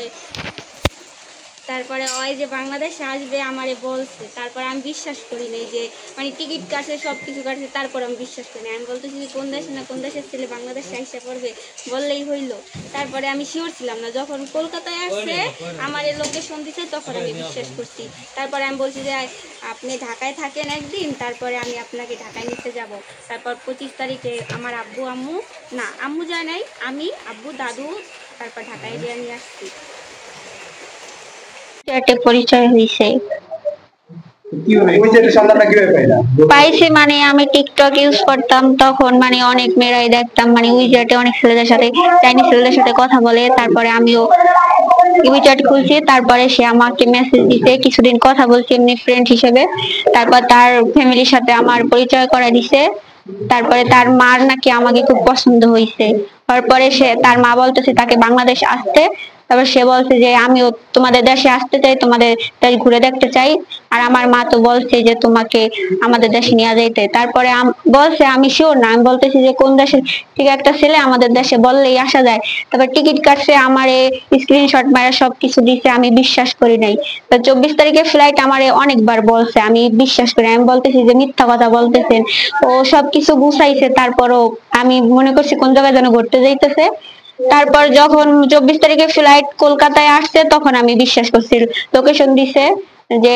বলছে, তারপরে ওই যে বাংলাদেশে আসবে আমারে বলছে, তারপরে আমি বিশ্বাস করি নাই যে মানে টিকিট কাটছে সব কিছু কাটছে, তারপরে আমি বিশ্বাস করি না। আমি বলতেছি যে কোন দেশে না কোন দেশের ছেলে বাংলাদেশে আইসা পড়বে, বললেই হইলো। তারপরে আমি শিওর ছিলাম না, যখন কলকাতায় আসছে আমার এই লোকেশন দিছে তখন আমি বিশ্বাস করছি। তারপরে আমি বলছি যে আপনি ঢাকায় থাকেন একদিন, তারপরে আমি আপনাকে ঢাকায় নিতে যাব। তারপর 25 তারিখে আমার আব্বু আম্মু, না আম্মু যায় নাই, আমি আব্বু দাদু তারপর ঢাকায় গিয়ে নিয়ে আসছি। পরিচয় হয়েছে পাইছি, মানে আমি টিকটক ইউজ করতাম তখন, মানে অনেক মেয়েরাই দেখতাম, মানে উইচ্যাটে অনেক ছেলেদের সাথে, চাইনিজ ছেলেদের সাথে কথা বলে। তারপরে আমিও উইচ্যাট খুলছি, তারপরে সে আমাকে মেসেজ দিছে, কিছুদিন কথা বলছি এমনি ফ্রেন্ড হিসেবে। তারপর তার ফ্যামিলির সাথে আমার পরিচয় করা দিছে। তারপরে তার মার নাকি আমাকে খুব পছন্দ হয়েছে। তারপরে সে তার মা বলতেছে তাকে বাংলাদেশ আসতে। তারপর সে বলছে যে আমিও তোমাদের দেশে আসতে চাই, তোমাদের দেশ ঘুরে দেখতে চাই। আর আমার মা তো বলছে যে তোমাকে আমাদের দেশে নিয়ে যাইতে। তারপরে বলছে, আমি শিওর না, আমি বলতেছি যে কোন দেশে, ঠিক একটা ছেলে আমাদের দেশে বললেই আসা যায়। তারপর টিকিট কাটছে, আমার স্ক্রিনশট মারা সবকিছু দিছে, আমি বিশ্বাস করি নাই। 24 তারিখে ফ্লাইট আমারে অনেকবার বলছে, আমি বিশ্বাস করি। আমি বলতেছি যে মিথ্যা কথা বলতেছেন। ও সবকিছু গুছাইছে, তারপরও আমি মনে করছি কোন জায়গায় যেন ঘুরতে যাইতেছে। তারপর যখন 24 তারিখে ফ্লাইট কলকাতায় আসছে তখন আমি বিশ্বাস করছি, লোকেশন দিছে যে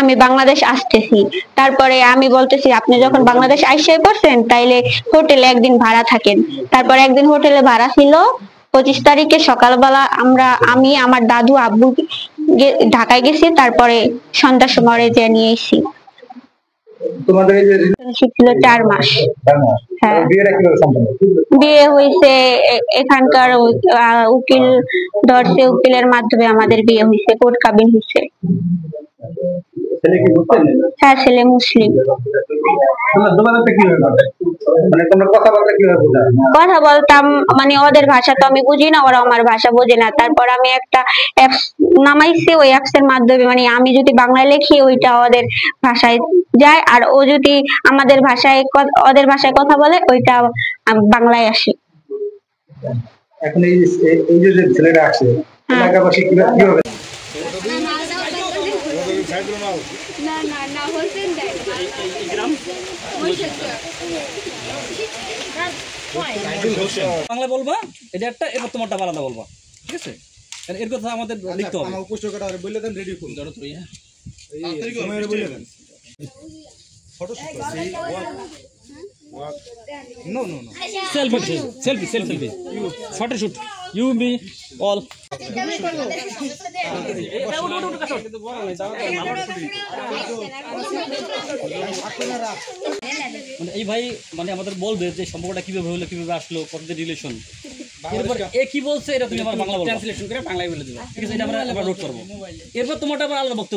আমি বাংলাদেশ আসতেছি। তারপরে আমি বলতেছি আপনি যখন বাংলাদেশ আইসাই পড়ছেন তাইলে হোটেলে একদিন ভাড়া থাকেন। তারপর একদিন হোটেলে ভাড়া ছিল। 25 তারিখে সকালবেলা আমি আমার দাদু আব্বু ঢাকায় গেছি, তারপরে সন্ধ্যার সময় যে নিয়ে এসেছি। তোমাদের এই যে রিলেশনশিপ ছিল 4 মাস। হ্যাঁ, বিয়ে হয়েছে এখানকার উকিল ধরছে, উকিলের মাধ্যমে আমাদের বিয়ে হয়েছে, কোর্ট কাবিন হয়েছে। হ্যাঁ, ছেলে মুসলিম। কথা বলতাম, মানে ওদের ভাষা তো আমি বুঝি না, ওরা আমার ভাষা বোঝে না। তারপর আমি একটা অ্যাপস নামাইছি, ওই অ্যাপস এর মাধ্যমে মানে আমি যদি বাংলায় লিখি ওইটা ওদের ভাষায় যায়, আর ও যদি আমাদের ভাষায় ওদের ভাষায় কথা বলে ওইটা বাংলায় আসে। এখন এই যে ছেলেটা আছে এলাকাবাসী কিভাবে না না না হোসেন দেয় গ্রাম বাংলা বলবা, এটা একটা, এবার তোমারটা আলাদা বলবা, ঠিক আছে? এর কথা আমাদের লিখতে হবে। আমার উপস্থাপকটা আর বলে দেন, রেডি করুন জানো তুমি। হ্যাঁ, এই সময় বলে দেন photo shoot No, no, no. Selfie. You photo shoot. You, me, all. মানে এই ভাই মানে আমাদের বলবে যে সম্পর্কটা কিভাবে হলো, কিভাবে আসলো, কতদিন রিলেশন। এরপর এ কি বলছে এটা তুমি আবার বাংলা বলবে, ট্রান্সলেশন করে বাংলায় বলে দিবা, ঠিক আছে? এটা আমরা নোট করব। এরপর তোমারটা আবার আলাদা বক্তব্য।